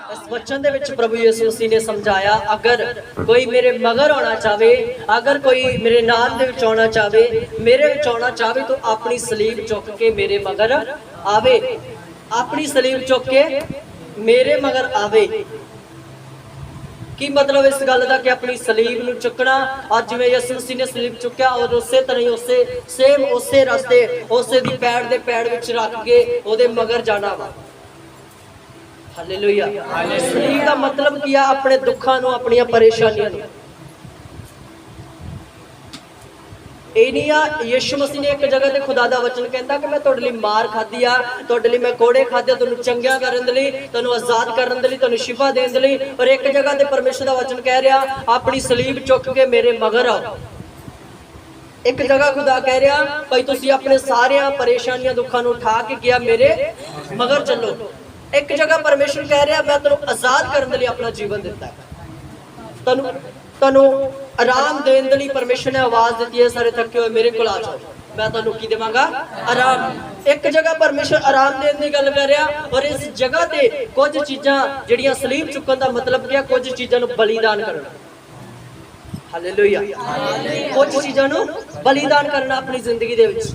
इस वचन दे विच प्रभु यीशु मसीह ने समझाया, अगर कोई मेरे मगर आना चाहे, अगर कोई मेरे नाम दे विच आना चाहे, मेरे विच आना चाहे, तो अपनी सलीब चुक के मेरे मगर आवे। अपनी सलीब चुक के मेरे मगर आवे। की मतलब इस गल का कि अपनी सलीब नूं चुकना, अज जिवें यीशु मसीह ने सलीब चुक्या और उसे तरह उसे सेम उसे रस्ते उसे दी पैड़ दे पैड़ विच रख के ओदे मगर जाना वा। हालेलुया। सलीब का मतलब की आ, अपने दुखों नूं, अपनी परेशानियों नूं। यीशु मसीह ने एक जगह ते खुदा दा वचन कहता कि मैं तुहाडे लई मार खाधी आ, तुहाडे लई मैं कोड़े खाधे, तुहानूं चंगिया करन दे लई, तुहानूं आजाद करन दे लई, तुहानूं शिफा देण दे लई। और एक जगह ते परमेश्वर दा वचन कह रहा, अपनी सलीब चुक के मेरे मगर आओ। एक जगह खुदा कह रहा, भाई तुसीं अपने सारे परेशानियां दुखों नूं उठा के किया मेरे मगर चलो। एक जगह परमेश्वर कह रहा, मैं तुहानूं आजाद करन दे लई अपना जीवन दिता है, तुहानूं आराम देने लई परमेश्वर ने आवाज दी है, सारे थके हुए मेरे कोल आ जाओ, मैं तुहानूं की देवांगा आराम। एक जगह परमेश्वर आराम देने की गल कर रहा, और इस जगह ते कुछ चीज़ां जिहड़ियां सलीब चुकन का मतलब क्या, कुछ चीज़ां नूं बलिदान करना। हालेलुया। कुछ चीज़ां नूं बलिदान करना अपनी जिंदगी दे विच।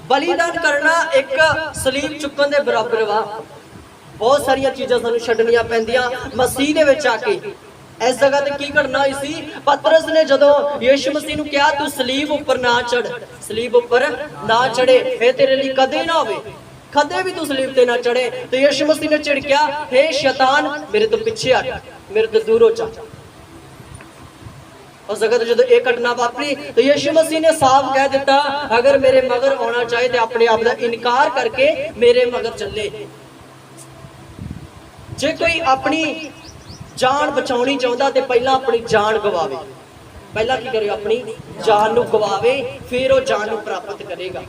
बलिदान करना एक सलीब चुकन दे बराबर वा। बहुत सारिया चीज़ां सानूं छड्डनियां पैंदियां मसीह दे विच आके। इस जगह ते की करना हुई सी, पतरस ने जदों यीशु मसीह नूं कहा तू सलीब उपर ना चढ़, सलीब उपर ना चढ़े, ये तेरे लिए कदे ना होवे, कदे भी तू सलीब ते ना चढ़े। तो यीशु मसीह ने झिड़किया, हे शैतान मेरे तो पीछे हट, मेरे तो दूर हो जा। उस जगह तो जदों एक घटना वापरी तो यीशु मसीह ने साफ कह दिता, अगर मेरे मगर आना चाहे तो अपने आप का इनकार करके मेरे मगर चले। जे कोई अपनी जान बचाउणी चाहुंदा ते पहला अपनी जान गवावे। पहला की करे, अपनी जान नूं गवावे, फिर वो जान नूं प्राप्त करेगा।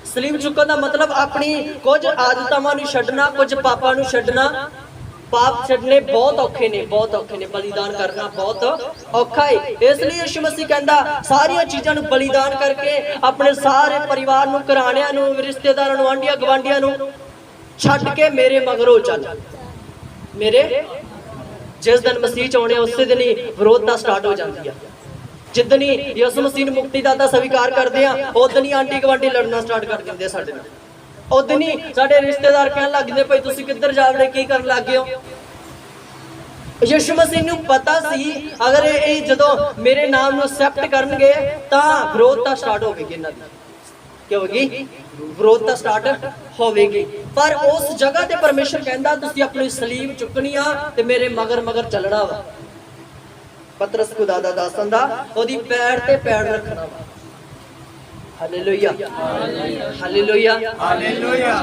सलीब चुकन का मतलब अपनी कुछ आदतावां नूं छड्डना, कुछ पापां नूं छड्डना। पाप छड्डने बहुत औखे ने, बहुत औखे ने, बलिदान करना बहुत औखा है। इसलिए यीशु मसीह कहंदा सारियां चीज़ां नूं बलिदान करके अपने सारे परिवार नूं, घराणियां नूं, रिश्तेदारां नूं, आंढियां गवांढियां नूं छड्ड के मेरे मगरों चल। मेरे जिस दिन मसीह आने उस दिन ही विरोधता स्टार्ट हो जाती है। जिदन ही यीशु मसीह मुक्तिदाता स्वीकार करते हैं, उस दिन ही आंटी गवांटी लड़ना स्टार्ट कर देंगे साडे नाल। उस दिन ही साडे रिश्तेदार कहन लग जाते, भाई तुसीं किधर जा रहे, की करन लग गए हो। यीशु मसीह नूं पता सी अगर ये जदों मेरे नाम नूं एक्सेप्ट करनगे तां विरोधता स्टार्ट होगी, इन्हां दी क्या होगी, विरोधता स्टार्ट होगी। पर उस जगह ते परमेश्वर कहंदा तुसीं अपनी सलीब चुकनी आ ते मेरे मगर मगर चलना वा। पतरस खुदा दा दासन दा ओदी पैर ते पैर रखना वा। Hallelujah, hallelujah, hallelujah.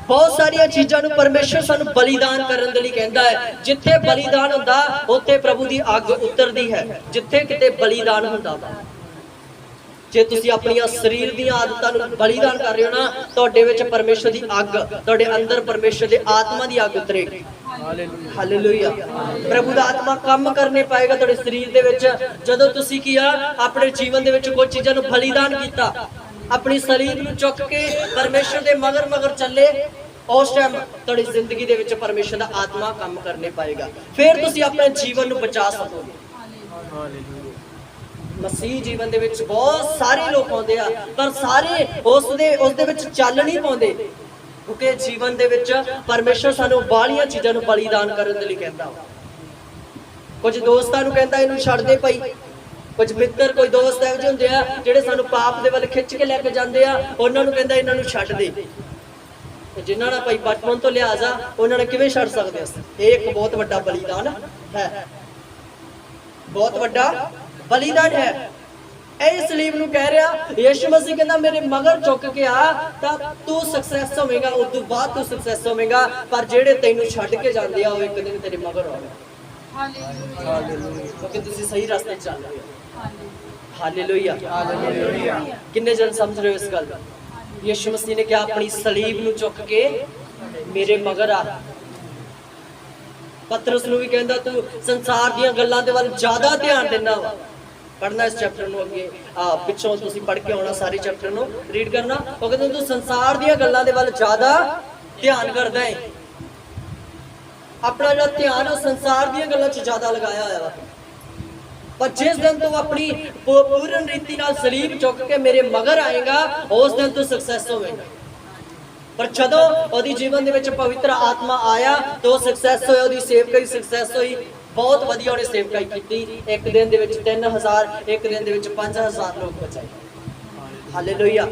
बहुत सारिया चीज़ों नूं परमेश्वर सानूं बलिदान करन दे लई कहंदा है। जिथे बलिदान हुंदा उत्थे प्रभु दी अग उतरदी है। जिथे किते बलिदान हुंदा जे तुसीं अपनी शरीर दी आदतां नूं बलिदान कर रहे हो ना, तुहाडे विच परमेश्वर दी अग, तुहाडे अंदर परमेश्वर दी आत्मा दी अग उतरेगी। हालेलुया। प्रभु दा आत्मा काम करने पाएगा तुहाडे शरीर दे विच। जदों तुसीं किया अपने जीवन दे विच कुछ चीज़ां नूं बलिदान कीता, अपनी शरीर नूं चुक के परमेश्वर दे मगर मगर चले, उस टाइम तुहाडी जिंदगी दे विच परमेश्वर दा आत्मा काम करने पाएगा। फिर तुसीं अपने जीवन नूं बचा सकोगे। मसीह जीवन दे विच बहुत सारे लोग आउंदे आ, पर सारे उस दे विच चल नहीं पाउंदे, क्योंकि जीवन दे विच परमेश्वर सानूं बाहलियां चीज़ां नूं बलिदान करन दे लई कहंदा। कुछ दोस्तां नूं कहंदा इहनूं छड्ड दे पई, कुछ मित्र कोई दोस्त इहो जिहे हुंदे आ जिहड़े सानूं पाप दे वल खिच के लैके जांदे आ, उहनां नूं कहंदा इहनां नूं छड्ड दे। जिन्हां नाल भाई बचपन तो लिहाज आ उहनां ने किवें छड्ड सकदे असीं? इह एक बहुत वड्डा बलिदान है, बहुत वड्डा बलिदान है। इस सलीब नूं कह रहा यीशु मसीह कहंदा मेरे मगर चुक के आ तां तू सक्सैस होवेगा, उस तों बाद तू सक्सैस होवेगा। पर जिहड़े तैनूं छड्ड के जांदे आ ओह एक दिन तेरे मगर आउणगे। हालेलुया, क्योंकि तुसीं सही रास्ते चल रहे हो। Hallelujah, hallelujah. किन्ने जन समझ रहे हो इस गल? यीशु मसीह ने कहा अपनी सलीब नूं चुक के मेरे मगर आ। पतरस नूं भी कहंदा तू संसार दीयां गल्लां दे वल ज़्यादा ध्यान देना वा। पढ़ना इस चैप्टर नूं अगे पिछों तुसीं पढ़ के आउणा, सारे चैप्टर नूं रीड करना। वो कहंदे तू संसार दीयां गल्लां दे वल ज़्यादा ਧਿਆਨ ਕਰਦਾ ਹੈ, ਆਪਣਾ ਜਿਹੜਾ ਧਿਆਨ ਉਹ ਸੰਸਾਰ ਦੀਆਂ ਗੱਲਾਂ 'ਚ ਜ਼ਿਆਦਾ ਲਗਾਇਆ ਹੋਇਆ ਵਾ। ਪਰ ਜਿਸ ਦਿਨ ਤੂੰ ਆਪਣੀ ਪੂਰਨ ਰੀਤੀ ਨਾਲ ਸਲੀਬ ਚੁੱਕ ਕੇ ਮੇਰੇ ਮਗਰ ਆਏਗਾ, ਉਸ ਦਿਨ ਤੂੰ ਸਕਸੈਸ ਹੋਵੇਗਾ। ਪਰ ਜਦੋਂ ਉਹਦੀ ਜੀਵਨ ਦੇ ਵਿੱਚ ਪਵਿੱਤਰ ਆਤਮਾ ਆਇਆ ਤਾਂ ਉਹ ਸਕਸੈਸ ਹੋਇਆ, ਉਹਦੀ ਸੇਵਕਾਈ ਸਕਸੈਸ ਹੋਈ। ਬਹੁਤ ਵਧੀਆ ਉਹਨੇ ਸੇਵਕਾਈ ਕੀਤੀ। ਇੱਕ ਦਿਨ ਦੇ ਵਿੱਚ 3000, ਇੱਕ ਦਿਨ ਦੇ ਵਿੱਚ 5000 ਲੋਕ ਬਚਾਏ। ਹਾਲੇਲੂਇਆ।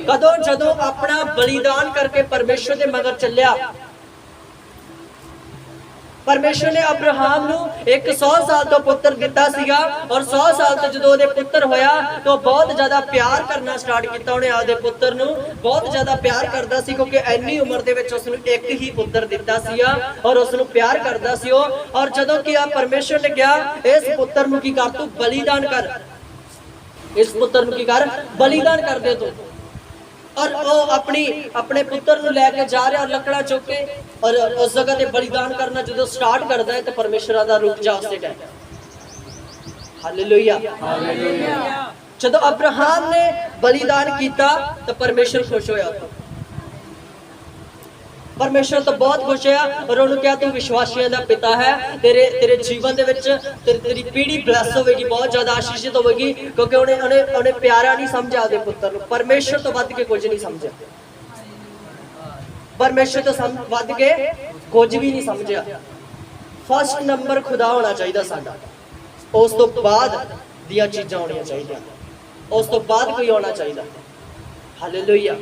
ਕਦੋਂ? ਜਦੋਂ ਆਪਣਾ ਬਲੀਦਾਨ ਕਰਕੇ ਪਰਮੇਸ਼ਰ ਦੇ ਮਗਰ ਚੱਲਿਆ। ਪਰਮੇਸ਼ਰ ਨੇ ਅਬਰਾਹਮ ਨੂੰ ਇੱਕ 100 ਸਾਲ ਤੋਂ ਪੁੱਤਰ ਦਿੱਤਾ ਸੀਗਾ, ਔਰ 100 ਸਾਲ ਤੋਂ ਜਦੋਂ ਉਹਦੇ ਪੁੱਤਰ ਹੋਇਆ ਤਾਂ ਬਹੁਤ ਜ਼ਿਆਦਾ ਪਿਆਰ ਕਰਨਾ ਸਟਾਰਟ ਕੀਤਾ। ਉਹਨੇ ਆਪਦੇ ਪੁੱਤਰ ਨੂੰ ਬਹੁਤ ਜ਼ਿਆਦਾ ਪਿਆਰ ਕਰਦਾ ਸੀ, ਕਿਉਂਕਿ ਇੰਨੀ ਉਮਰ ਦੇ ਵਿੱਚ ਉਸ ਨੂੰ ਇੱਕ ਹੀ ਪੁੱਤਰ ਦਿੱਤਾ ਸੀਗਾ ਔਰ ਉਸ ਨੂੰ ਪਿਆਰ ਕਰਦਾ ਸੀ ਉਹ। ਔਰ ਜਦੋਂ ਕਿ ਆ ਪਰਮੇਸ਼ਰ ਨੇ ਕਿਹਾ ਇਸ ਪੁੱਤਰ ਨੂੰ ਕੀ ਕਰ, ਤੂੰ ਬਲੀਦਾਨ ਕਰ, ਇਸ ਪੁੱਤਰ ਨੂੰ ਕੀ ਕਰ, ਬਲੀਦਾਨ ਕਰ ਦੇ ਤੂੰ। और वो अपने पुत्र ਨੂੰ ਲੈ ਕੇ ਜਾ ਰਿਹਾ ਲੱਕੜਾ ਚੁੱਕ ਕੇ, और उस जगह ਤੇ ਬਲੀਦਾਨ ਕਰਨਾ ਜਦੋਂ ਸਟਾਰਟ ਕਰਦਾ ਹੈ ਤੇ ਪਰਮੇਸ਼ਰ ਦਾ ਰੂਪ ਜਾ ਉਸੇ ਟਾਈਮ। ਹਾਲੇਲੂਇਆ। ਜਦੋਂ ਅਬਰਾਹਮ ਨੇ ਬਲੀਦਾਨ ਕੀਤਾ ਤਾਂ ਪਰਮੇਸ਼ਰ ਖੁਸ਼ ਹੋਇਆ। परमेश्वर तो बहुत खुश है और उन्होंने कहा तू विश्वासियों का पिता है, तेरे जीवन दे विच तेरी पीढ़ी ब्लैस होगी, बहुत ज्यादा आशीषित होगी, क्योंकि उन्हें प्यारा नहीं समझा अपने पुत्र को। परमेश्वर तो वध के कुछ नहीं समझा, परमेश्वर तो वध के कुछ भी नहीं समझा। फर्स्ट नंबर खुदा होना चाहिए साडा, उस तो बाद दियां चीज़ां होनियां चाहिए, उस तो बाद कोई होना चाहिए। हालेलुया।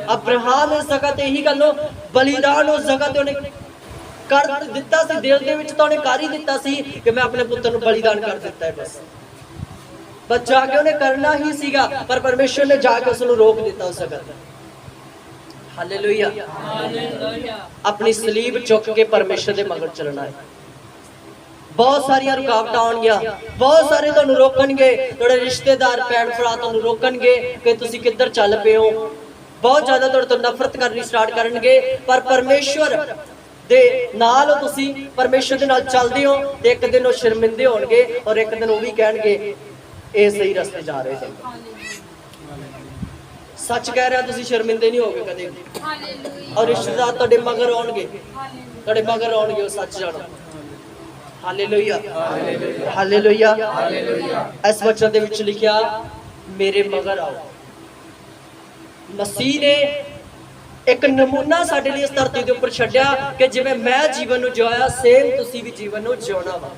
अब्राहम इस जगह ते यही गल बलिदान उस जगह ते उन्हें कर दिता सी, दिल दे विच तां उन्हें कर ही दिता सी कि मैं अपने पुत्र नूं बलिदान कर दिता है। बस जाके उन्हें करना ही सीगा, पर परमेश्वर ने जाके उस नूं रोक दिता उस जगह ते। हालेलुया। अपनी सलीब चुक के परमेश्वर दे मगर चलना है। बहुत सारिया रुकावट आउणगियां, बहुत सारे तुहानूं रोकणगे, तुहाडे रिश्तेदार भैण भरा तुहानूं रोकणगे कि तुसीं किधर चल पे हो, बहुत ज़्यादा तुहाडे तों नफरत करनी स्टार्ट करनगे। पर परमेश्वर दे नाल तुसीं परमेश्वर दे नाल चलदे हो ते एक दिन वो शर्मिंदे होणगे और एक दिन वो भी कहणगे ये सही रस्ते जा रहे थे। सच कह रहा, तुसीं शर्मिंदे नहीं होगे कदे, और रिश्तेदार तुहाडे मगर आउणगे, तुहाडे मगर आउणगे, वो सच जाणो। हालेलुया। हालेलुया। इस वचन दे विच लिखिया मेरे मगर आओ। मसीह ने एक नमूना साडे लिए इस धरती दे उपर छड्डिया कि जिवें मैं जीवन नूं जिया सेम तुसीं भी जीवन नूं जिउणा वा।